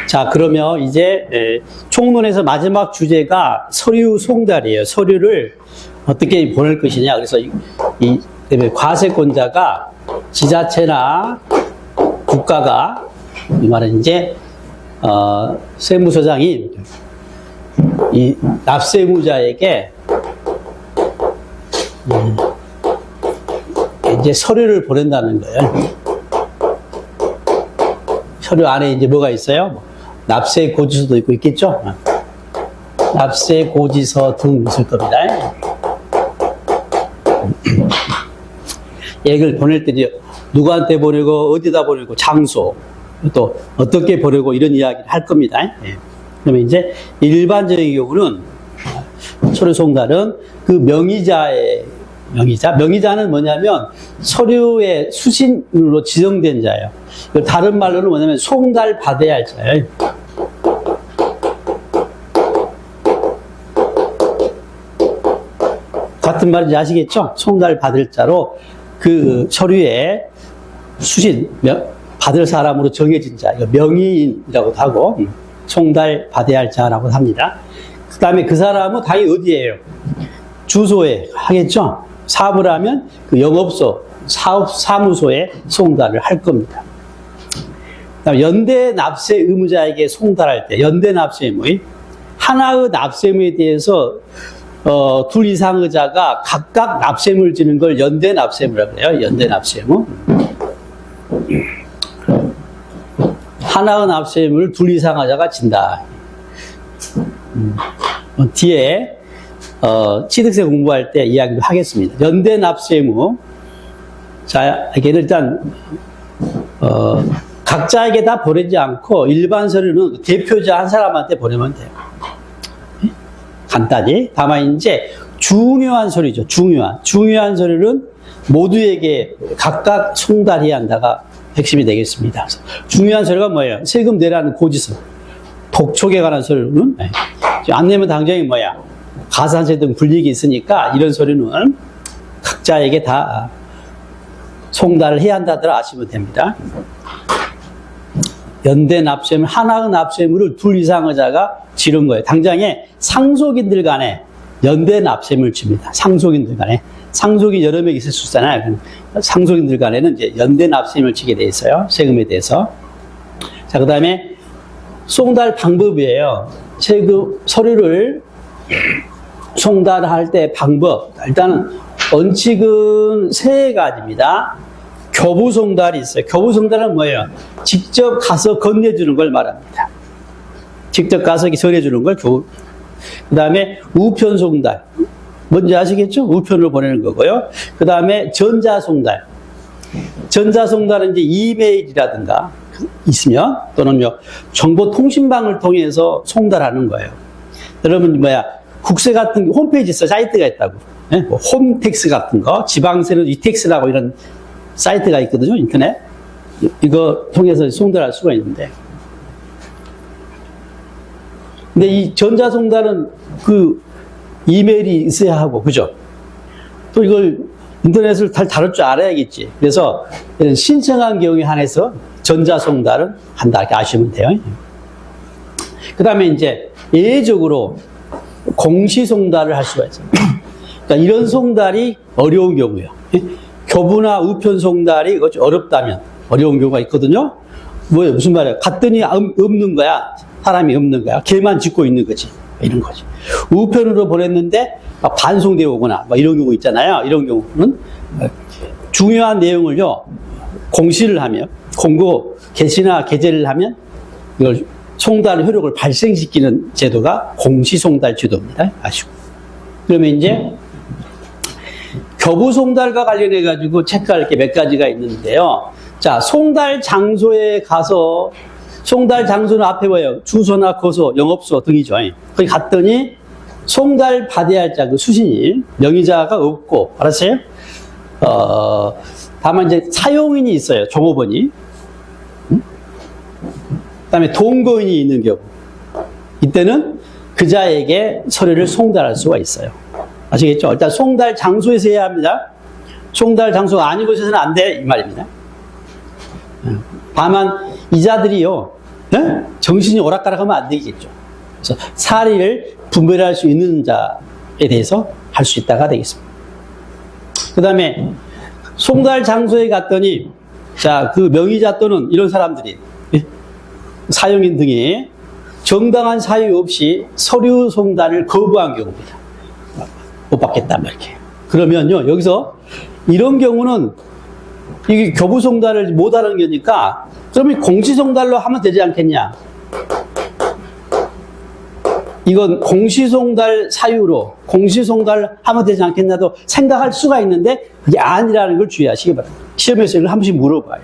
자, 그러면 이제 총론에서 마지막 주제가 서류 송달이에요. 서류를 어떻게 보낼 것이냐. 그래서 이 과세권자가 지자체나 국가가 이 말은 이제 세무서장이 이 납세무자에게 이제 서류를 보낸다는 거예요. 서류 안에 이제 뭐가 있어요? 납세 고지서도 있고 있겠죠? 납세 고지서 등 있을 겁니다. 얘를 보낼 때 이제 누구한테 보내고 어디다 보내고 장소 또 어떻게 보내고 이런 이야기를 할 겁니다. 그러면 이제 일반적인 경우는 서류 송달은 그 명의자는 뭐냐면 서류의 수신으로 지정된 자예요. 다른 말로는 뭐냐면 송달 받아야 할 자예요. 같은 말인지 아시겠죠? 송달 받을 자로 그 서류의 수신, 받을 사람으로 정해진 자, 명의인이라고도 하고 송달 받아야 할 자라고 합니다. 그 다음에 그 사람은 당연히 어디예요? 주소에 하겠죠? 사업을 하면 그 영업소, 사무소에 송달을 할 겁니다. 그다음에 연대 납세 의무자에게 송달할 때 연대 납세 의무, 하나의 납세 의무에 대해서 둘 이상 의자가 각각 납세의무를 지는 걸 연대 납세 의무라고 해요. 연대 납세 의무. 하나의 납세 의무를 둘 이상 의자가 진다. 뒤에 취득세 공부할 때 이야기를 하겠습니다. 연대 납세 의무. 자, 이게 일단 각자에게 다 보내지 않고 일반 서류는 대표자 한 사람한테 보내면 돼요. 간단히. 다만 이제 중요한 서류죠. 중요한 서류는 모두에게 각각 송달해야 한다가 핵심이 되겠습니다. 중요한 서류가 뭐예요? 세금 내라는 고지서. 독촉에 관한 서류는 안 내면 당장이 뭐야? 가산세 등 불이익이 있으니까 이런 서류는 각자에게 다 송달을 해야 한다들 아시면 됩니다. 연대 납세의무, 하나의 납세의무를 둘 이상 의자가 지른 거예요. 당장에 상속인들 간에 연대 납세의무를 집니다. 상속인들 간에. 상속이 여러 명 있을 수 있잖아요. 상속인들 간에는 이제 연대 납세의무를 지게 돼 있어요. 세금에 대해서. 자, 그 다음에 송달 방법이에요. 세금, 서류를 송달할 때 방법. 일단은 원칙은 세 가지입니다. 교부 송달이 있어요. 교부 송달은 뭐예요? 직접 가서 건네주는 걸 말합니다. 직접 가서 전해주는 걸 교부. 그 다음에 우편 송달. 뭔지 아시겠죠? 우편으로 보내는 거고요. 그 다음에 전자 송달. 전자 송달은 이제 이메일이라든가 있으면 또는 정보통신망을 통해서 송달하는 거예요. 여러분 국세 같은 홈페이지 있어 사이트가 있다고. 뭐 홈택스 같은 거, 지방세는 이택스라고 이런 사이트가 있거든요, 인터넷. 이거 통해서 송달할 수가 있는데. 근데 이 전자송달은 그 이메일이 있어야 하고, 그죠? 또 이걸 인터넷을 잘 다룰 줄 알아야겠지. 그래서 신청한 경우에 한해서 전자송달은 한다, 이렇게 아시면 돼요. 그 다음에 이제 예외적으로 공시송달을 할 수가 있어요. 그러니까 이런 송달이 어려운 경우예요. 교부나 우편 송달이 어렵다면 어려운 경우가 있거든요. 뭐예요? 무슨 말이야? 갔더니 없는 거야. 사람이 없는 거야. 걔만 짓고 있는 거지. 이런 거지. 우편으로 보냈는데 반송되어 오거나 이런 경우 있잖아요. 이런 경우는 중요한 내용을요. 공시를 하면 공고 게시나 게재를 하면 이걸 송달 효력을 발생시키는 제도가 공시송달 제도입니다. 아시고. 그러면 이제 교부 송달과 관련해 가지고 체크할 게 몇 가지가 있는데요. 자, 송달 장소에 가서 송달 장소는 앞에 뭐예요? 주소나 거소, 영업소 등이죠. 거기 갔더니 송달 받아야 할 자, 그 수신인, 명의자가 없고, 알았어요? 다만 이제 사용인이 있어요. 종업원이. 그다음에 동거인이 있는 경우. 이때는 그자에게 서류를 송달할 수가 있어요. 아시겠죠? 일단 송달 장소에서 해야 합니다. 송달 장소가 아닌 곳에서는 안 돼, 이 말입니다. 다만 이자들이요, 네? 정신이 오락가락하면 안 되겠죠. 그래서 사리를 분별할 수 있는 자에 대해서 할 수 있다가 되겠습니다. 그 다음에 송달 장소에 갔더니 자, 그 명의자 또는 이런 사람들이 사용인 등이 정당한 사유 없이 서류 송달을 거부한 경우입니다. 못 받겠다 이렇게. 그러면요, 여기서 이런 경우는 이게 교부 송달을 못 하는 거니까 그러면 공시 송달로 하면 되지 않겠냐? 이건 공시 송달 사유로 공시 송달 하면 되지 않겠냐도 생각할 수가 있는데 그게 아니라는 걸 주의하시기 바랍니다. 시험에서 이걸 한 번씩 물어봐요.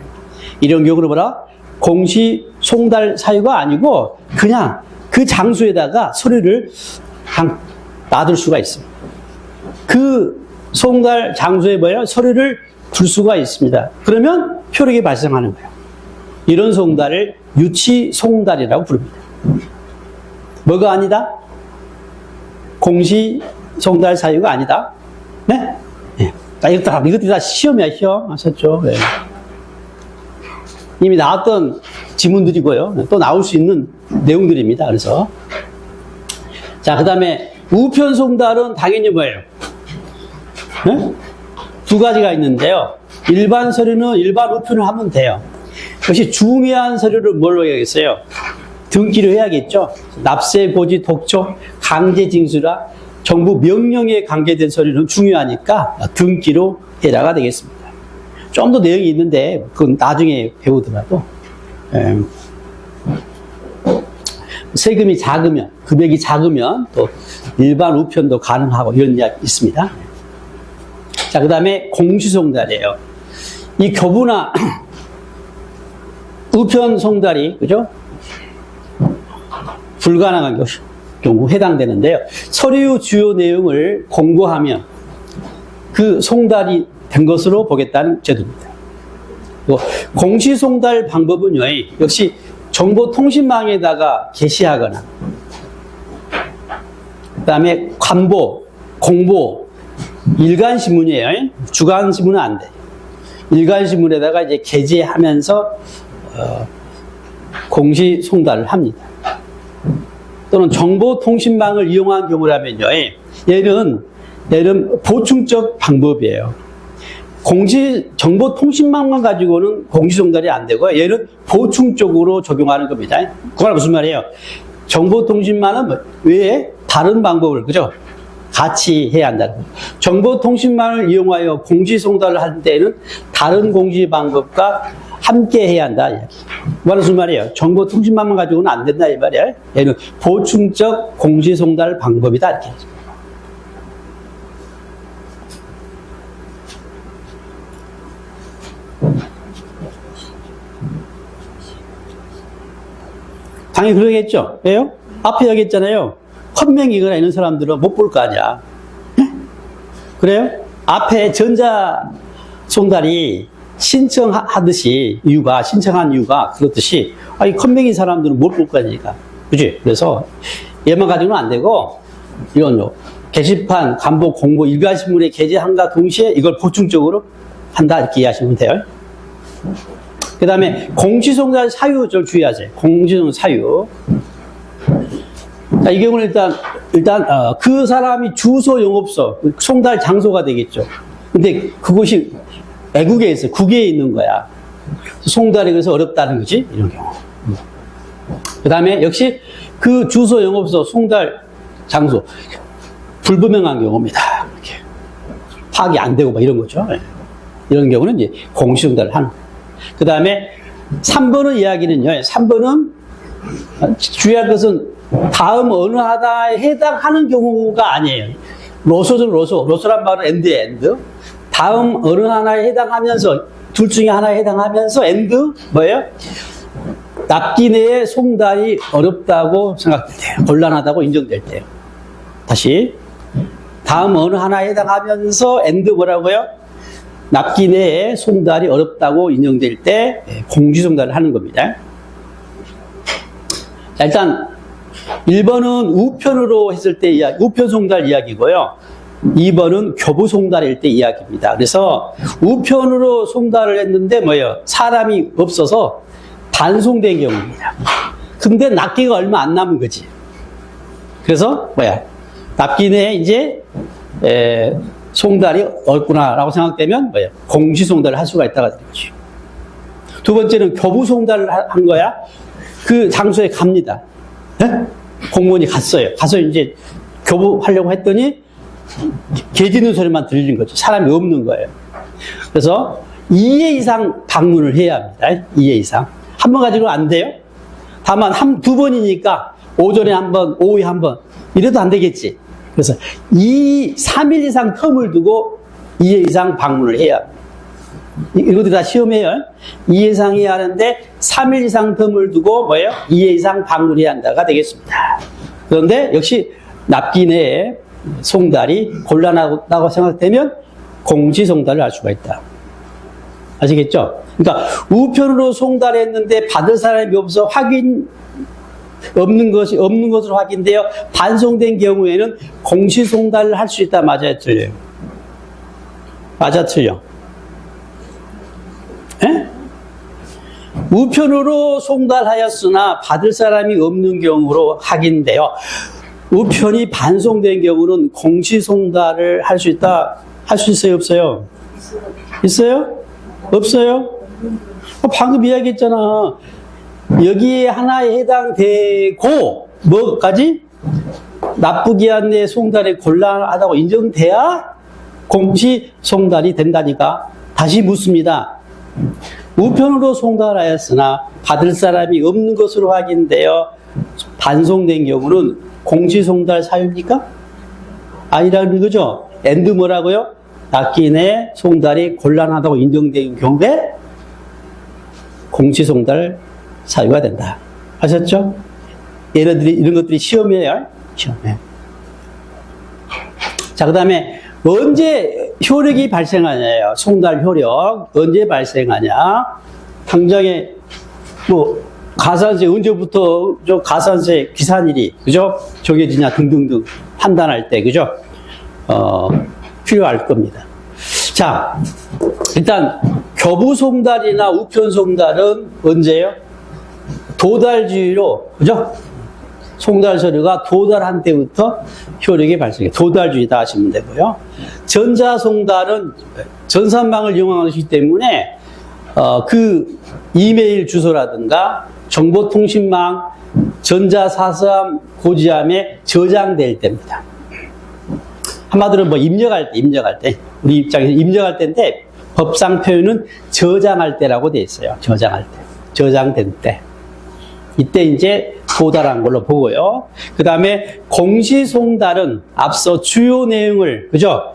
이런 경우는 뭐라? 공시 송달 사유가 아니고 그냥 그 장소에다가 서류를 놔둘 수가 있습니다. 그 송달 장소에 뭐예요? 서류를 둘 수가 있습니다. 그러면 표력이 발생하는 거예요. 이런 송달을 유치 송달이라고 부릅니다. 뭐가 아니다? 공시 송달 사유가 아니다. 네? 네. 이것도 다 시험이야, 시험. 아셨죠? 네. 이미 나왔던 지문들이고요. 또 나올 수 있는 내용들입니다. 그래서. 자, 그 다음에 우편 송달은 당연히 뭐예요? 네? 두 가지가 있는데요. 일반 서류는 일반 우편을 하면 돼요. 역시 중요한 서류를 뭘로 해야겠어요? 등기로 해야겠죠. 납세, 고지, 독촉, 강제징수라 정부 명령에 관계된 서류는 중요하니까 등기로 해라가 되겠습니다. 좀 더 내용이 있는데 그건 나중에 배우더라도 세금이 작으면, 금액이 작으면 또 일반 우편도 가능하고 이런 이야기 있습니다. 자, 그 다음에 공시송달이에요. 이 교부나 우편 송달이, 그죠? 불가능한 경우 해당되는데요. 서류 주요 내용을 공고하면 그 송달이 된 것으로 보겠다는 제도입니다. 공시송달 방법은요, 역시 정보통신망에다가 게시하거나, 그 다음에 관보, 공보, 일간신문이에요. 주간신문은 안 돼. 일간신문에다가 이제 게재하면서 공시송달을 합니다. 또는 정보통신망을 이용한 경우라면요, 얘는 보충적 방법이에요. 정보통신망만 가지고는 공시송달이 안 되고 얘는 보충적으로 적용하는 겁니다. 그건 무슨 말이에요? 정보통신망은 외에 다른 방법을, 그죠? 같이 해야 한다는 거죠. 정보통신망을 이용하여 공시송달을 할 때에는 다른 공시 방법과 함께 해야 한다. 무슨 말이에요? 정보통신망만 가지고는 안 된다 이 말이에요. 얘는 보충적 공시송달 방법이다 이렇게. 당연히 그러겠죠. 왜요? 앞에 얘기했잖아요. 헌명이거나 이런 사람들은 못 볼 거 아니야. 그래요? 앞에 전자송달이 신청하듯이 신청한 이유가 그렇듯이 이 컴맹인 사람들은 못 볼 거니까. 그지? 그래서 얘만 가지고는 안 되고 이건 게시판, 간보, 공보, 일간신문에 게재함과 동시에 이걸 보충적으로 한다 이렇게 이해하시면 돼요. 그 다음에 공시송달 사유 좀 주의하세요. 공시송달 사유. 자, 이 경우는 일단 그 사람이 주소 영업소, 송달 장소가 되겠죠. 근데 그곳이 애국에 있어, 국외에 있는 거야. 송달이 그래서 어렵다는 거지, 이런 경우. 그 다음에 역시 그 주소 영업소, 송달 장소 불분명한 경우입니다. 이렇게 파악이 안 되고 막 이런 거죠. 이런 경우는 이제 공시송달을 하는 거예요. 그 다음에 3번의 이야기는요. 3번은 주의할 것은 다음 어느 하나에 해당하는 경우가 아니에요. 로소란 말은 엔드에 엔드. 다음 어느 하나에 해당하면서 둘 중에 하나에 해당하면서 엔드 뭐예요? 납기 내에 송달이 어렵다고 생각될 때요. 곤란하다고 인정될 때요. 다시 다음 어느 하나에 해당하면서 엔드 뭐라고요? 납기 내에 송달이 어렵다고 인정될 때 공시송달을 하는 겁니다. 자, 일단 1번은 우편으로 했을 때 우편 송달 이야기고요. 2번은 교부 송달일 때 이야기입니다. 그래서 우편으로 송달을 했는데 뭐예요? 사람이 없어서 단송된 경우입니다. 근데 납기가 얼마 안 남은 거지. 그래서 납기 내에 이제 송달이 없구나라고 생각되면 공시송달을 할 수가 있다가 되는 거죠. 두 번째는 교부송달을 한 거야. 그 장소에 갑니다. 네? 공무원이 갔어요. 가서 이제 교부하려고 했더니 개 짖는 소리만 들리는 거죠. 사람이 없는 거예요. 그래서 2회 이상 방문을 해야 합니다. 2회 이상. 한 번 가지고는 안 돼요. 다만 두 번이니까 오전에 한 번, 오후에 한 번 이래도 안 되겠지. 그래서 3일 이상 텀을 두고 2회 이상 방문을 해야 합니다. 이것도 다 시험해요. 2회 이상 해야 하는데 3일 이상 텀을 두고 2회 이상 방문해야 한다가 되겠습니다. 그런데 역시 납기 내에 송달이 곤란하다고 생각되면 공시송달을 할 수가 있다. 아시겠죠? 그러니까 우편으로 송달했는데 받을 사람이 없어 없는 것으로 확인되어 반송된 경우에는 공시송달을 할 수 있다. 맞아요, 틀려요? 맞아, 틀려? 에? 우편으로 송달하였으나 받을 사람이 없는 경우로 확인되어 우편이 반송된 경우는 공시송달을 할 수 있다. 할 수 있어요, 없어요? 있어요? 없어요? 방금 이야기했잖아. 여기에 하나에 해당되고 뭐까지? 납부기한 내 송달이 곤란하다고 인정돼야 공시송달이 된다니까. 다시 묻습니다. 우편으로 송달하였으나 받을 사람이 없는 것으로 확인되어 반송된 경우는 공시송달 사유입니까? 아니라는 거죠. 엔드 뭐라고요? 납기 내 송달이 곤란하다고 인정된 경우에 공시송달 사유가 된다. 아셨죠? 예를 이런 것들이 시험이에요. 시험에. 자, 그 다음에 언제 효력이 발생하냐요? 송달 효력 언제 발생하냐? 당장에 가산세 언제부터 가산세 기산일이 그죠? 정해지냐 등등등 판단할 때 그죠? 필요할 겁니다. 자, 일단 교부송달이나 우편송달은 언제예요? 도달주의로 그죠? 송달 서류가 도달한 때부터 효력이 발생해요. 도달주의다 하시면 되고요. 전자송달은 전산망을 이용하기 때문에 그 이메일 주소라든가 정보통신망 전자사서함 고지함에 저장될 때입니다. 한마디로 입력할 때 우리 입장에서 입력할 때인데 법상 표현은 저장할 때라고 되어 있어요. 저장할 때, 저장된 때. 이때 이제 도달한 걸로 보고요. 그 다음에 공시송달은 앞서 주요 내용을 그죠?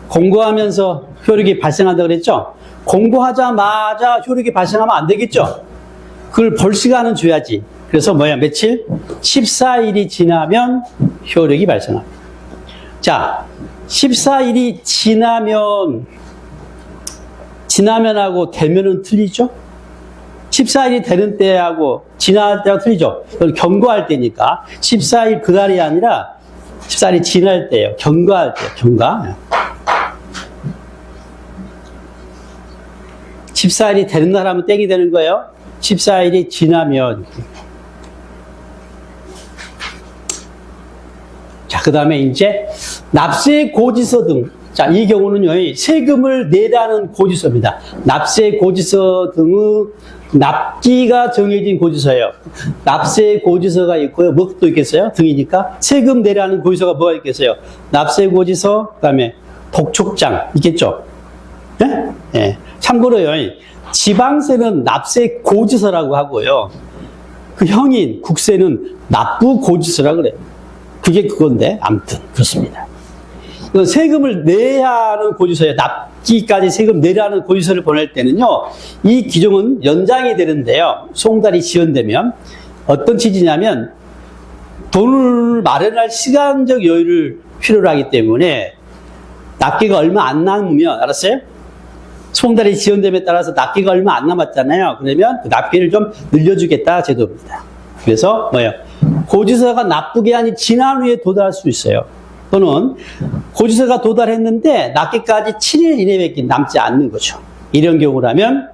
공고하면서 효력이 발생한다고 그랬죠? 공고하자마자 효력이 발생하면 안 되겠죠? 그걸 볼 시간은 줘야지. 그래서 며칠? 14일이 지나면 효력이 발생합니다. 자, 14일이 지나면하고 되면은 틀리죠? 14일이 되는 때하고 지날 때하고 틀리죠? 이건 경과할 때니까 14일 그날이 아니라 14일이 지날 때예요. 경과할 때, 경과. 14일이 되는 날 하면 땡이 되는 거예요. 14일이 지나면. 자, 그 다음에 이제 납세 고지서 등. 자, 이 경우는요, 세금을 내라는 고지서입니다. 납세 고지서 등의 납기가 정해진 고지서예요. 납세 고지서가 있고요. 뭐도 있겠어요? 등이니까. 세금 내라는 고지서가 뭐가 있겠어요? 납세 고지서, 그 다음에 독촉장 있겠죠? 네? 네. 참고로요, 지방세는 납세 고지서라고 하고요. 그 형인 국세는 납부 고지서라고 그래요. 그게 그건데, 아무튼, 그렇습니다. 세금을 내야 하는 고지서에 납기까지 세금 내라는 고지서를 보낼 때는요, 이 규정은 연장이 되는데요. 송달이 지연되면 어떤 취지냐면 돈을 마련할 시간적 여유를 필요로 하기 때문에 납기가 얼마 안 남으면, 알았어요? 송달이 지연됨에 따라서 납기가 얼마 안 남았잖아요. 그러면 그 납기를 좀 늘려주겠다 제도입니다. 그래서 고지서가 납부기한이 지난 후에 도달할 수 있어요. 또는 고지서가 도달했는데 납기까지 7일 이내밖에 남지 않는 거죠. 이런 경우라면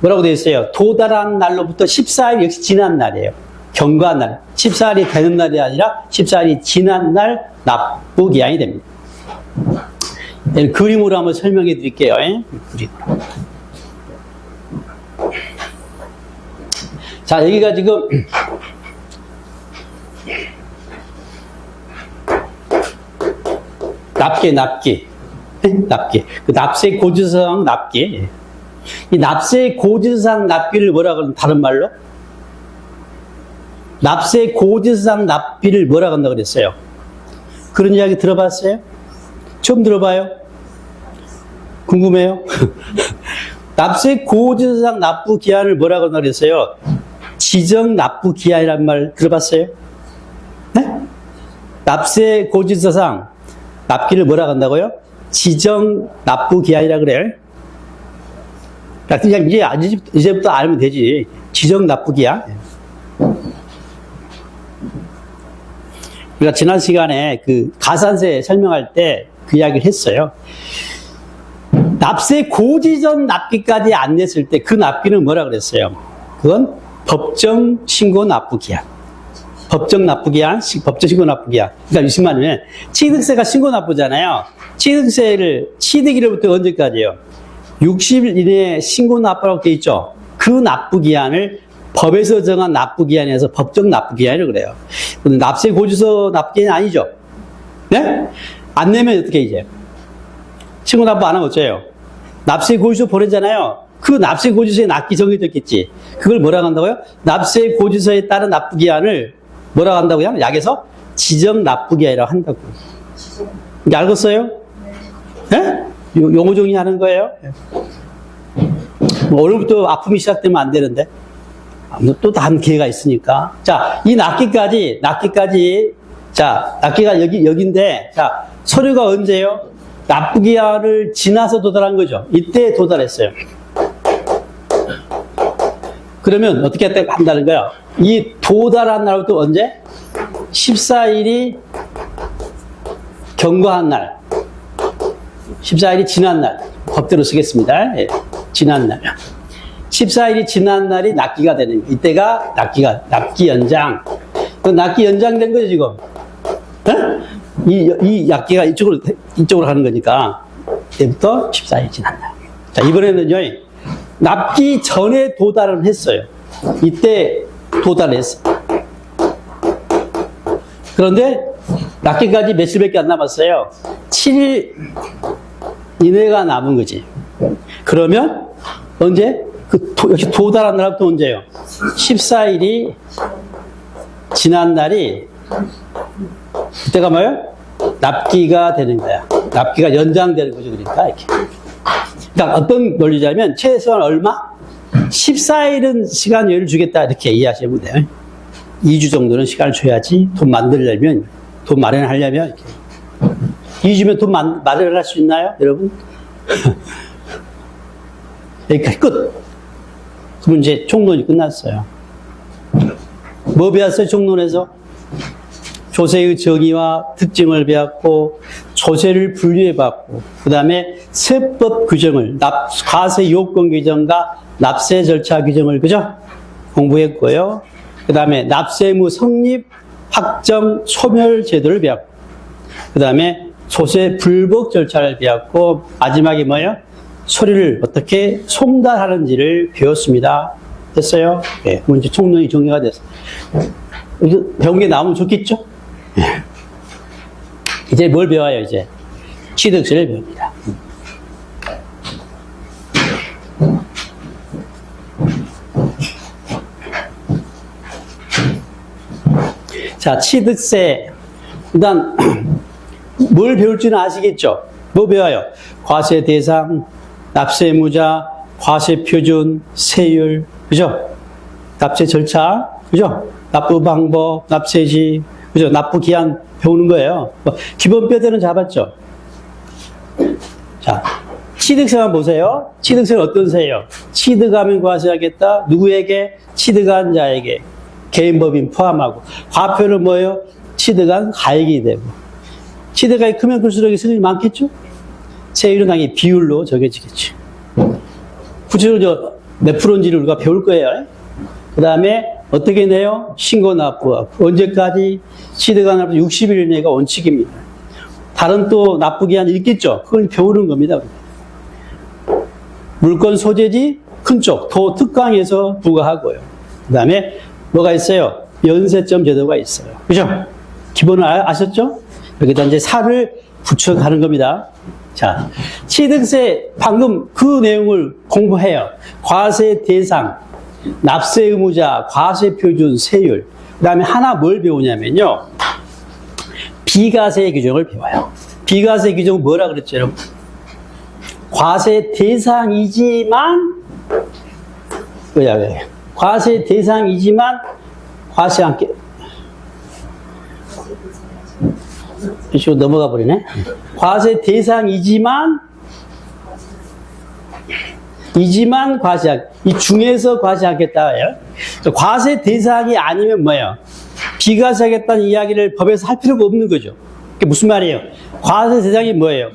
뭐라고 되어 있어요? 도달한 날로부터 14일 역시 지난 날이에요. 경과한 날, 14일이 되는 날이 아니라 14일이 지난 날 납부기한이 됩니다. 그림으로 한번 설명해 드릴게요. 그림으로. 자, 여기가 지금 납기. 그 납세 고지서상 납기. 이 납세 고지서상 납기를 뭐라 그러는 다른 말로? 납세 고지서상 납기를 뭐라 한다 그랬어요? 그런 이야기 들어봤어요? 처음 들어봐요? 궁금해요? 납세 고지서상 납부 기한을 뭐라고 한다 그랬어요? 지정 납부 기한이란 말 들어봤어요? 네? 납세 고지서상 납기를 뭐라고 한다고요? 지정 납부 기한이라 그래요. 그냥 이제부터 알면 되지. 지정 납부 기한. 우리가 지난 시간에 그 가산세 설명할 때 그 이야기를 했어요. 납세 고지전 납기까지 안 냈을 때 그 납기는 뭐라 그랬어요? 그건 법정 신고 납부 기한. 법정 납부 기한, 법정 신고 납부 기한. 그러니까 무슨 말이냐면 취득세가 신고 납부잖아요. 취득일로부터 언제까지요? 60일 이내에 신고 납부라고 되어 있죠. 그 납부 기한을 법에서 정한 납부 기한에서 법정 납부 기한이라고 그래요. 근데 납세 고지서 납부 기한이 아니죠. 네? 안 내면 어떻게 이제? 신고 납부 안 하면 어째요? 납세 고지서 보내잖아요. 그 납세 고지서에 납기 정해졌겠지. 그걸 뭐라고 한다고요? 납세 고지서에 따른 납부 기한을 뭐라고 한다고요? 약에서 지정 납부 기한이라고 한다고. 이게 알겠어요? 네? 용어 정리하는 거예요. 뭐 오늘부터 아픔이 시작되면 안 되는데. 또 다른 기회가 있으니까. 자, 이 납기까지, 자, 납기가 여기인데, 자, 서류가 언제요? 납부기한을 지나서 도달한 거죠. 이때 도달했어요. 그러면 어떻게 한다는 거야? 이 도달한 날부터 언제? 14일이 경과한 날. 14일이 지난 날. 법대로 쓰겠습니다. 예, 지난 날. 14일이 지난 날이 납기가 되는 거예요. 이때가 납기 연장. 그 납기 연장된 거죠, 지금. 이 납기가 이쪽으로 가는 거니까. 이때부터 14일 지난 날. 자, 이번에는요, 납기 전에 도달을 했어요. 이때 도달했어. 그런데 납기까지 며칠밖에 안 남았어요. 7일 이내가 남은 거지. 그러면 언제? 역시 도달한 날부터 언제요? 14일이 지난 날이 그때가 뭐예요? 납기가 되는 거야. 납기가 연장되는 거죠. 그러니까 이렇게. 그러니까 어떤 논리자면 최소한 얼마? 14일은 시간 여유를 주겠다 이렇게 이해하시면 돼요. 2주 정도는 시간을 줘야지 돈 만들려면, 돈 마련하려면 이렇게. 2주면 돈 마련할 수 있나요, 여러분? 여기까지 끝. 그럼 이제 총론이 끝났어요. 뭐 배웠어요, 총론에서? 조세의 정의와 특징을 배웠고, 조세를 분류해봤고, 그 다음에 세법 규정을, 과세 요건 규정과 납세 절차 규정을, 그죠? 공부했고요. 그 다음에 납세의무 성립, 확정, 소멸 제도를 배웠고, 그 다음에 조세 불복 절차를 배웠고, 마지막에 뭐예요? 소리를 어떻게 송달하는지를 배웠습니다. 됐어요? 네, 그럼 이제 총론이 정리가 됐어요. 배운 게 나오면 좋겠죠? 네. 이제 뭘 배워요, 이제? 취득세를 배웁니다. 자, 취득세. 일단, 뭘 배울지는 아시겠죠? 뭐 배워요? 과세 대상, 납세의무자, 과세 표준, 세율, 그죠? 납세 절차, 그죠? 납부 방법, 납세시, 그죠? 납부 기한 배우는 거예요. 기본 뼈대는 잡았죠? 자, 취득세만 보세요. 취득세는 어떤 세예요? 취득하면 과세하겠다. 누구에게? 취득한 자에게. 개인법인 포함하고. 과표는 뭐예요? 취득한 가액이 되고. 취득가액이 크면 클수록 세율이 많겠죠? 세율은 당연히 비율로 정해지겠죠. 구체적으로 몇 프로인지를 우리가 배울 거예요. 그 다음에 어떻게 내요? 신고 납부하고. 언제까지? 취득한 납부 60일 내가 원칙입니다. 다른 또 납부 기한이 있겠죠? 그걸 배우는 겁니다. 물건 소재지 큰 쪽, 도 특강에서 부과하고요. 그 다음에 뭐가 있어요? 연세점 제도가 있어요. 그죠? 기본을 아셨죠? 여기다 이제 살을 붙여가는 겁니다. 자, 취득세, 방금 그 내용을 공부해요. 과세 대상, 납세 의무자, 과세 표준, 세율. 그 다음에 하나 뭘 배우냐면요. 비과세 규정을 배워요. 비과세 규정은 뭐라 그랬죠, 여러분? 과세 대상이지만, 과세 대상이지만, 과세 않게. 이쪽으로 넘어가 버리네. 과세 대상이지만, 과세, 이 중에서 과세하겠다예요. 과세 대상이 아니면 뭐예요? 비과세하겠다는 이야기를 법에서 할 필요가 없는 거죠. 그게 무슨 말이에요? 과세 대상이 뭐예요?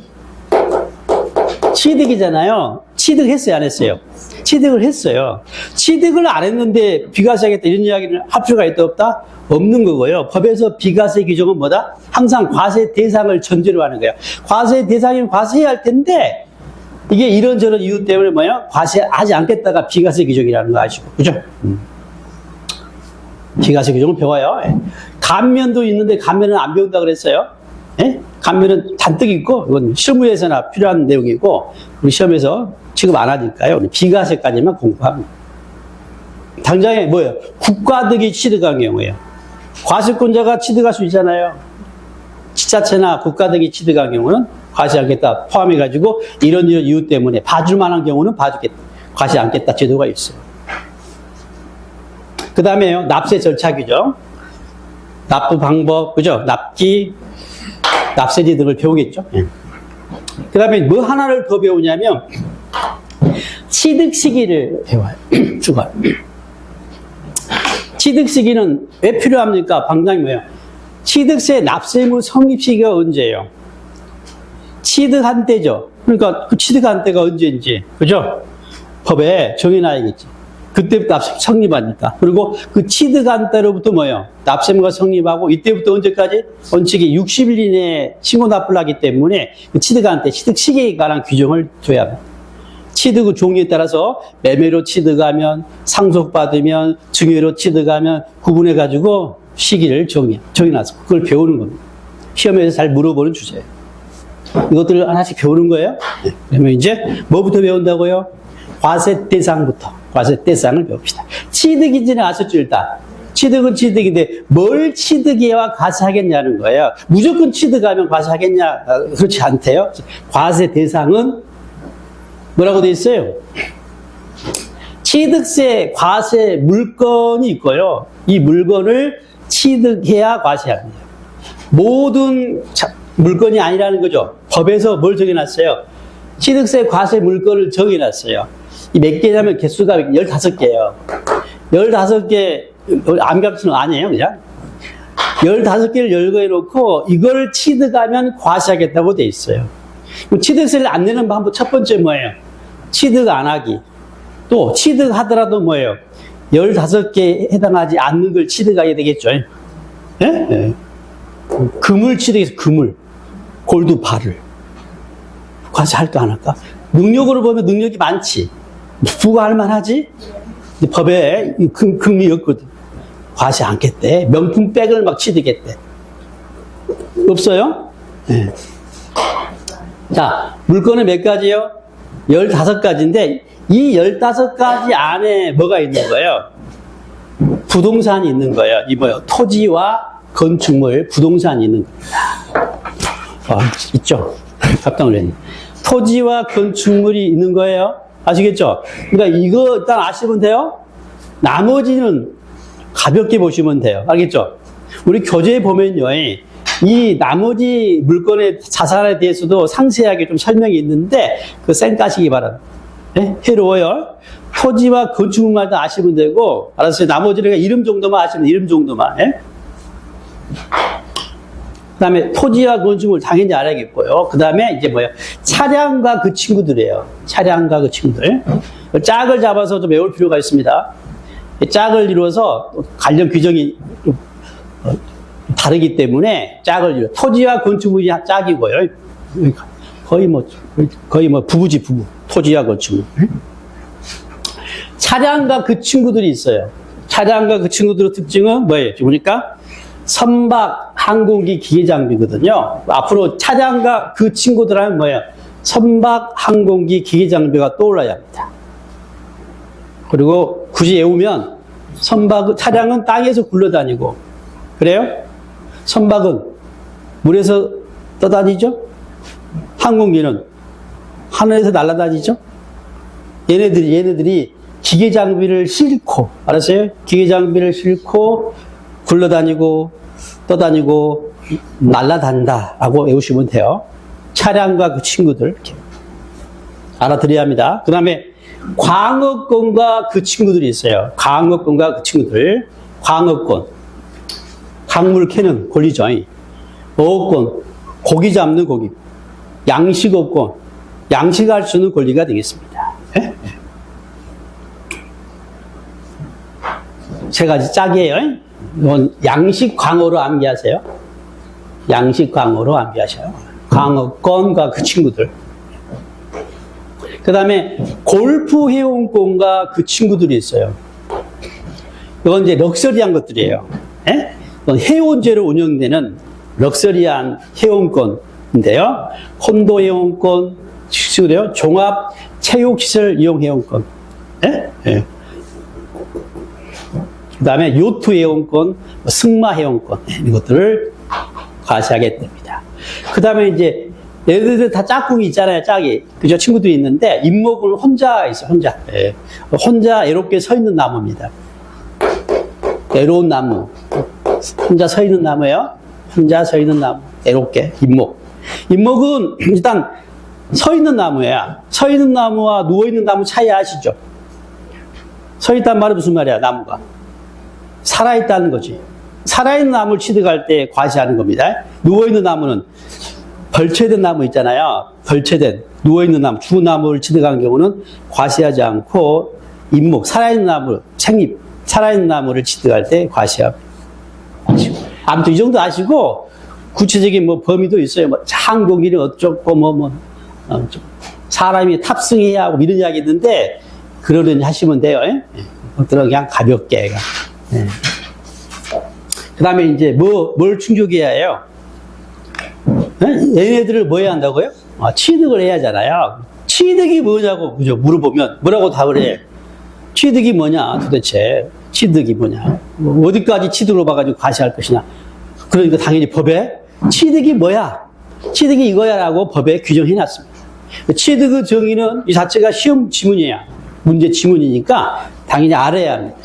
취득이잖아요. 취득했어요, 안 했어요? 취득을 했어요. 취득을 안 했는데 비과세하겠다 이런 이야기를 할 필요가 있다 없다? 없는 거고요. 법에서 비과세 규정은 뭐다? 항상 과세 대상을 전제로 하는 거예요. 과세 대상이면 과세해야 할 텐데 이게 이런저런 이유 때문에 뭐예요? 과세하지 않겠다가 비과세 규정이라는 거 아시고, 그죠? 비과세 규정을 배워요. 감면도 있는데 감면은 안 배운다 그랬어요. 예? 감면은 잔뜩 있고 이건 실무에서나 필요한 내용이고 우리 시험에서 취급 안 하니까요. 우리 비과세까지만 공부합니다. 당장에 뭐예요? 국가득이 취득한 경우에요. 과세권자가 취득할 수 있잖아요. 지자체나 국가득이 취득한 경우는 과세 않겠다 포함해가지고 이런 이유 때문에 봐줄 만한 경우는 봐주겠다. 과세 않겠다 제도가 있어요. 그 다음에요. 납세 절차 규정. 납부 방법, 그죠? 납기, 납세지 등을 배우겠죠. 그 다음에 뭐 하나를 더 배우냐면 취득 시기를 배워요. 주관. 취득 시기는 왜 필요합니까? 방장이 뭐예요? 취득세 납세의무 성립 시기가 언제예요? 취득한 때죠. 그러니까 그 취득한 때가 언제인지, 그죠? 법에 정해놔야겠지. 그때부터 납세 성립하니까. 그리고 그 취득한 때로부터 뭐예요? 납세의무가 성립하고 이때부터 언제까지? 원칙이 60일 이내에 신고 납부를 하기 때문에 그 취득한 때, 취득 시기에 관한 규정을 둬야 합니다. 취득의 종류에 따라서 매매로 취득하면, 상속받으면, 증여로 취득하면 구분해가지고 시기를 정해놔서 그걸 배우는 겁니다. 시험에서 잘 물어보는 주제예요. 이것들을 하나씩 배우는 거예요. 네. 그러면 이제 뭐부터 배운다고요? 과세 대상부터. 과세 대상을 배웁시다. 취득인지는 아셨죠, 일단? 취득은 취득인데 뭘 취득해야 과세하겠냐는 거예요. 무조건 취득하면 과세하겠냐? 그렇지 않대요. 과세 대상은 뭐라고 돼 있어요? 취득세, 과세 물건이 있고요. 이 물건을 취득해야 과세합니다. 모든 물건이 아니라는 거죠. 법에서 뭘 정해놨어요? 취득세, 과세 물건을 정해놨어요. 이 몇 개냐면 개수가 15개예요. 15개, 암값은 아니에요, 그냥. 15개를 열거해놓고 이걸 취득하면 과세하겠다고 돼 있어요. 취득세를 안 내는 방법 첫 번째 뭐예요? 취득 안 하기. 또 취득하더라도 뭐예요? 15개에 해당하지 않는 걸 취득하게 되겠죠. 예? 네. 금을 취득해서 금을. 골드바를. 과세할까 안 할까? 능력으로 보면 능력이 많지. 부과할 만하지? 법에 금이 없거든. 과세 않겠대. 명품백을 막 취득했대. 없어요? 네. 자, 물건은 몇 가지요? 15가지인데 이 15가지 안에 뭐가 있는 거예요? 부동산이 있는 거예요. 이 뭐예요? 토지와 건축물, 부동산이 있는 겁니다. 있죠? 깜짝 놀랐네. 토지와 건축물이 있는 거예요. 아시겠죠? 그러니까 이거 일단 아시면 돼요. 나머지는 가볍게 보시면 돼요. 알겠죠? 우리 교재에 보면요. 이 나머지 물건의 자산에 대해서도 상세하게 좀 설명이 있는데 그 쌩 까시기 바랍니다. 네? 해로워요. 토지와 건축물만 다 아시면 되고 알았어요. 나머지는 이름 정도만 아시면 이름 정도만. 네? 그 다음에 토지와 건축물 당연히 알아야겠고요. 그 다음에 이제 뭐예요? 차량과 그 친구들이에요. 차량과 그 친구들. 짝을 잡아서 좀 외울 필요가 있습니다. 짝을 이루어서 관련 규정이 다르기 때문에 짝을 이루어. 토지와 건축물이 짝이고요. 거의 뭐 부부지, 부부. 토지와 건축물. 차량과 그 친구들이 있어요. 차량과 그 친구들의 특징은 뭐예요? 보니까 선박, 항공기, 기계장비거든요. 앞으로 차량과 그 친구들 하면 뭐예요? 선박, 항공기, 기계장비가 떠올라야 합니다. 그리고 굳이 외우면 차량은 땅에서 굴러다니고, 그래요? 선박은 물에서 떠다니죠? 항공기는 하늘에서 날아다니죠? 얘네들이 기계장비를 싣고, 알았어요? 기계장비를 싣고 굴러다니고 떠다니고 날아다닌다라고 외우시면 돼요. 차량과 그 친구들 이렇게 알아들어야 합니다. 그 다음에 광업권과 그 친구들이 있어요. 광업권과 그 친구들. 광업권, 광물 캐는 권리죠. 어업권, 고기 잡는 고기. 양식업권, 양식할 수 있는 권리가 되겠습니다. 네? 세 가지 짝이에요. 이건 양식광어로 암기하세요. 양식광어로 암기하셔요. 광어권과 그 친구들. 그 다음에 골프 회원권과 그 친구들이 있어요. 이건 이제 럭셔리한 것들이에요. 예? 이건 회원제로 운영되는 럭셔리한 회원권인데요. 콘도 회원권, 친구들요. 종합 체육시설 이용 회원권. 예? 예. 그 다음에 요트 회원권, 승마 회원권, 이것들을 과시하게 됩니다. 그 다음에 이제, 얘네들 다 짝꿍이 있잖아요, 짝이. 그죠? 친구들이 있는데, 임목은 혼자 있어요, 혼자. 예. 혼자 애롭게 서 있는 나무입니다. 애로운 나무. 혼자 서 있는 나무예요. 혼자 서 있는 나무. 애롭게. 임목. 임목은 일단 서 있는 나무야. 서 있는 나무와 누워 있는 나무 차이 아시죠? 서 있단 말은 무슨 말이야, 나무가? 살아있다는 거지. 살아있는 나무를 취득할 때 과시하는 겁니다. 누워있는 나무는 벌채된 나무 있잖아요. 벌채된, 누워있는 나무, 죽은 나무를 취득하는 경우는 과시하지 않고 임목, 살아있는 나무, 생잎, 살아있는 나무를 취득할 때 과시합니다. 아무튼 이 정도 아시고 구체적인 뭐 범위도 있어요. 뭐 항공기는 어쩌고 사람이 탑승해야 하고 이런 이야기 있는데 그러려니 하시면 돼요. 그것들은 그냥 가볍게. 네. 그 다음에 이제 뭘 충족해야 해요? 얘네들을 뭐 해야 한다고요? 취득을 해야 하잖아요. 취득이 뭐냐고, 그죠? 물어보면 뭐라고 답을 해? 취득이 뭐냐, 도대체. 취득이 뭐냐. 어디까지 취득으로 봐가지고 과시할 것이냐. 그러니까 당연히 법에 취득이 뭐야? 취득이 이거야 라고 법에 규정해 놨습니다. 취득의 정의는 이 자체가 시험 지문이야. 문제 지문이니까 당연히 알아야 합니다.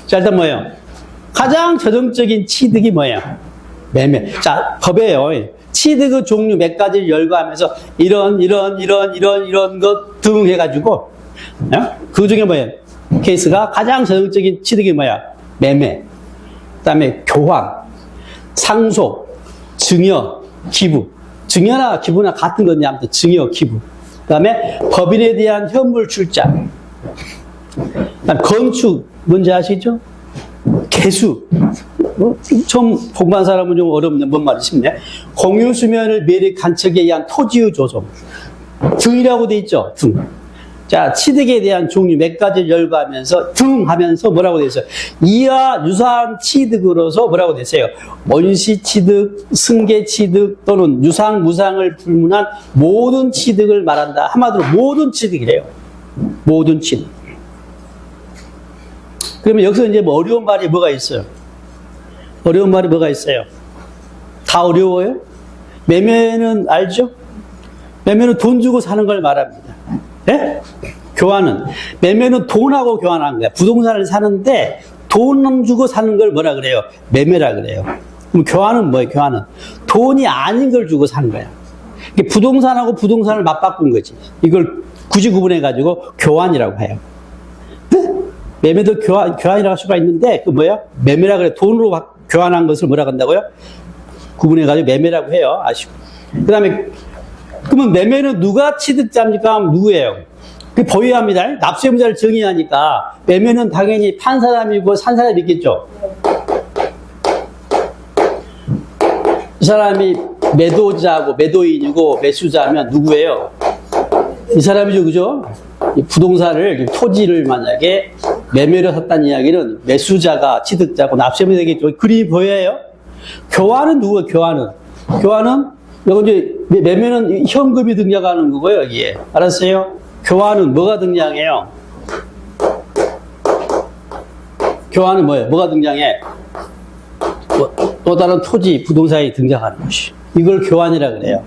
자, 일단 뭐예요? 가장 저정적인 취득이 뭐예요? 매매. 자, 법에요. 취득의 종류 몇 가지를 열거하면서 이런 것 등 해가지고, 그 중에 뭐예요? 케이스가 가장 저정적인 취득이 뭐야? 매매. 그 다음에 교환, 상속, 증여, 기부. 증여나 기부나 같은 건데 아무튼 증여, 기부. 그 다음에 법인에 대한 현물 출자. 그다음 건축, 뭔지 아시죠? 개수. 처음 공부한 사람은 좀 어렵네. 뭔 말이 싶네. 공유수면을 매립 간척에 의한 토지의 조성. 등이라고 돼 있죠? 등. 자, 취득에 대한 종류 몇 가지를 열거하면서 등 하면서 뭐라고 돼 있어요? 이와 유사한 취득으로서 뭐라고 돼 있어요? 원시 취득, 승계 취득 또는 유상, 무상을 불문한 모든 취득을 말한다. 한마디로 모든 취득이래요. 모든 취득. 그러면 여기서 이제 뭐 어려운 말이 뭐가 있어요? 어려운 말이 뭐가 있어요? 다 어려워요? 매매는 알죠? 매매는 돈 주고 사는 걸 말합니다. 예? 교환은, 매매는 돈하고 교환하는 거야. 부동산을 사는데 돈 주고 사는 걸 뭐라 그래요? 매매라 그래요. 그럼 교환은 뭐예요? 교환은 돈이 아닌 걸 주고 사는 거야. 부동산하고 부동산을 맞바꾼 거지. 이걸 굳이 구분해가지고 교환이라고 해요. 매매도 교환이라고 할 수가 있는데, 그 뭐야? 매매라 그래. 돈으로 교환한 것을 뭐라고 한다고요? 구분해가지고 매매라고 해요. 아시고. 그 다음에, 그러면 매매는 누가 취득자입니까? 누구예요? 그 보유합니다. 납세의무자를 정의하니까 매매는 당연히 판 사람이고 산 사람이 있겠죠. 이 사람이 매도자고 매도인이고 매수자면 누구예요? 이 사람이죠, 그죠? 이 부동산을, 토지를 만약에 매매로 샀다는 이야기는 매수자가 취득자고 납세의무자 되겠죠. 그림이 보여요? 교환은 누구예요, 교환은? 교환은, 이건 이제 매매는 현금이 등장하는 거고요, 여기에. 알았어요? 교환은 뭐가 등장해요? 교환은 뭐예요? 뭐가 등장해? 또 다른 토지, 부동산이 등장하는 것이. 이걸 교환이라 그래요.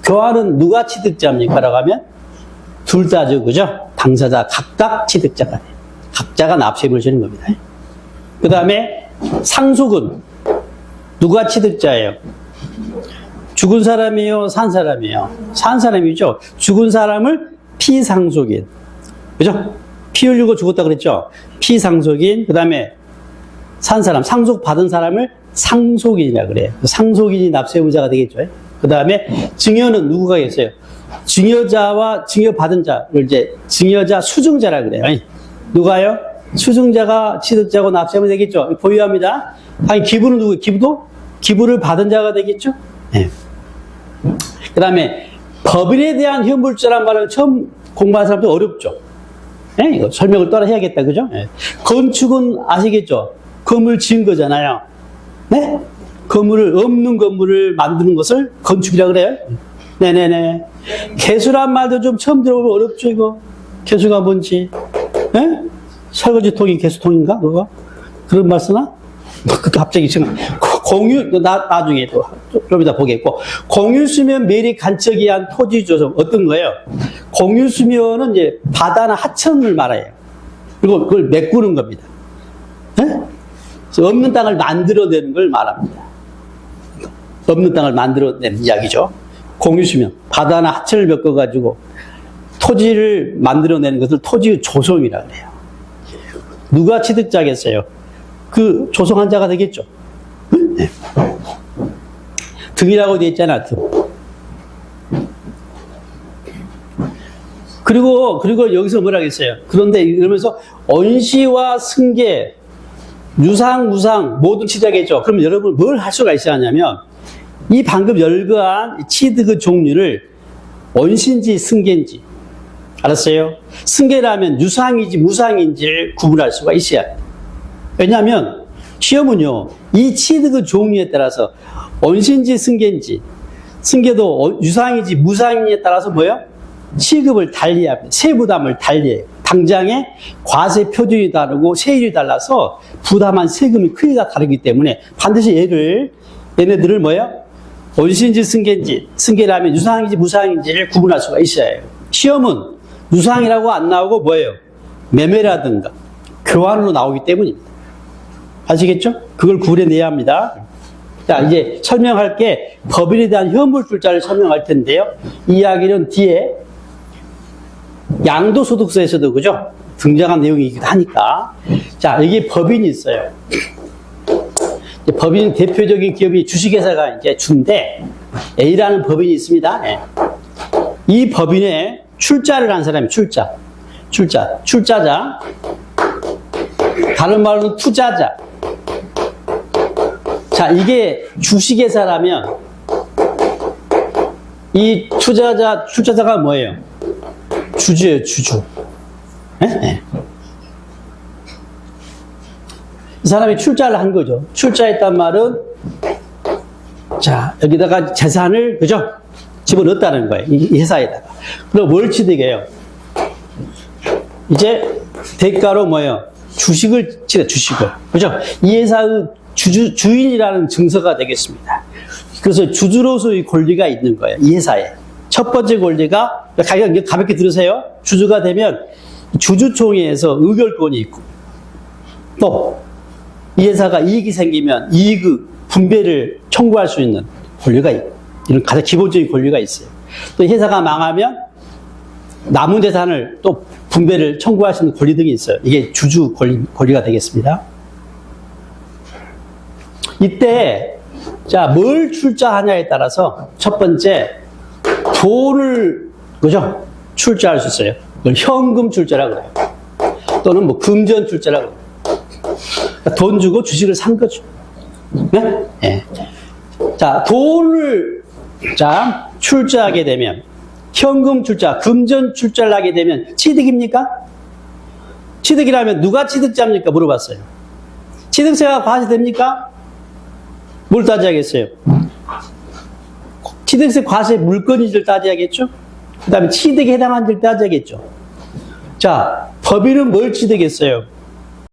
교환은 누가 취득자입니까? 라고 하면 둘 다죠, 그죠? 당사자 각각 취득자가 돼요. 각자가 납세의무를 지는 겁니다. 그 다음에 상속은 누가 취득자예요? 죽은 사람이요, 산 사람이요? 산 사람이죠. 죽은 사람을 피상속인, 그죠? 피 흘리고 죽었다 그랬죠? 피상속인, 그 다음에 산 사람, 상속 받은 사람을 상속인이라 그래요. 상속인이 납세의무자가 되겠죠. 그 다음에 증여는 누구가 계세요? 증여자와 증여받은 자를 이제 증여자 수증자라 그래요. 누가요? 수증자가 취득자고 납세의무자 되겠죠. 보유합니다. 아니, 기부는 누구? 기부도? 기부를 받은 자가 되겠죠. 네. 그 다음에 법인에 대한 현물자란 말은 처음 공부하는 사람도 어렵죠. 네? 이거 설명을 따라 해야겠다, 그죠? 네. 건축은 아시겠죠? 건물 지은 거잖아요. 네? 건물을, 없는 건물을 만드는 것을 건축이라 그래요. 네네네. 개수란 말도 좀 처음 들어보면 어렵죠, 이거. 개수가 뭔지. 네? 설거지통이 개수통인가, 그거? 그런 말 쓰나? 갑자기 지금, 공유, 나중에 좀 이따 보겠고. 공유수면 매립 간척이 한 토지 조성, 어떤 거예요? 공유수면은 이제 바다나 하천을 말해요. 그리고 그걸 메꾸는 겁니다. 네? 없는 땅을 만들어내는 걸 말합니다. 없는 땅을 만들어내는 이야기죠. 공유수면, 바다나 하천을 메꿔가지고 토지를 만들어내는 것을 토지 조성이라고 해요. 누가 취득자겠어요? 그 조성한 자가 되겠죠. 네. 등이라고 되어 있잖아, 등. 그리고 여기서 뭐라 했어요? 그런데 이러면서 언시와 승계, 유상, 무상 모든 취득자겠죠. 그럼 여러분 뭘 할 수가 있어야 하냐면 이 방금 열거한 취득의 종류를 언시인지 승계인지 알았어요? 승계라면 유상인지 무상인지를 구분할 수가 있어야 해요. 왜냐하면 시험은요, 이 취득의 종류에 따라서 언시인지 승계인지, 승계도 유상인지 무상인지에 따라서 뭐예요? 취급을 달리합니다. 세부담을 달리해요. 당장에 과세 표준이 다르고 세율이 달라서 부담한 세금의 크기가 다르기 때문에 반드시 얘네들을 뭐예요? 언시인지 승계인지, 승계라면 유상인지 무상인지를 구분할 수가 있어야 해요. 시험은 유상이라고 안 나오고 뭐예요? 매매라든가 교환으로 나오기 때문입니다. 아시겠죠? 그걸 구분해내야 합니다. 자, 이제 설명할 게 법인에 대한 현물출자를 설명할 텐데요. 이 이야기는 뒤에 양도소득세에서도 그죠? 등장한 내용이기도 하니까. 자, 여기 법인이 있어요. 법인 대표적인 기업이 주식회사가 이제 주인데 A라는 법인이 있습니다. 네. 이 법인에 출자를 한 사람이 출자자. 다른 말로는 투자자. 자, 이게 주식회사라면 이 출자자가 뭐예요? 주주예요, 주주. 네? 이 사람이 출자를 한 거죠. 출자했단 말은, 자, 여기다가 재산을, 그죠? 집어넣었다는 거예요. 이 회사에다가. 그럼 뭘 취득해요? 이제 대가로 뭐예요? 주식을 취득, 주식을. 그죠? 이 회사의 주인이라는 증서가 되겠습니다. 그래서 주주로서의 권리가 있는 거예요. 이 회사에. 첫 번째 권리가, 가볍게 들으세요. 주주가 되면 주주총회에서 의결권이 있고, 또 이 회사가 이익이 생기면 이익의 분배를 청구할 수 있는 권리가 있고, 이런 가장 기본적인 권리가 있어요. 또 회사가 망하면 남은 재산을 또 분배를 청구할 수 있는 권리 등이 있어요. 이게 주주 권리가 되겠습니다. 이때, 자, 뭘 출자하냐에 따라서 첫 번째, 돈을, 그죠? 출자할 수 있어요. 그걸 현금 출자라고 그래요. 또는 뭐 금전 출자라고 그래요. 그러니까 돈 주고 주식을 산 거죠. 네? 네. 자, 돈을 출자하게 되면 현금 출자, 금전 출자를 하게 되면 취득입니까? 취득이라면 누가 취득자입니까? 물어봤어요. 취득세가 과세됩니까? 뭘 따져야겠어요? 취득세 과세 물건인지를 따져야겠죠? 그 다음에 취득에 해당하는지를 따져야겠죠? 자, 법인은 뭘 취득했어요?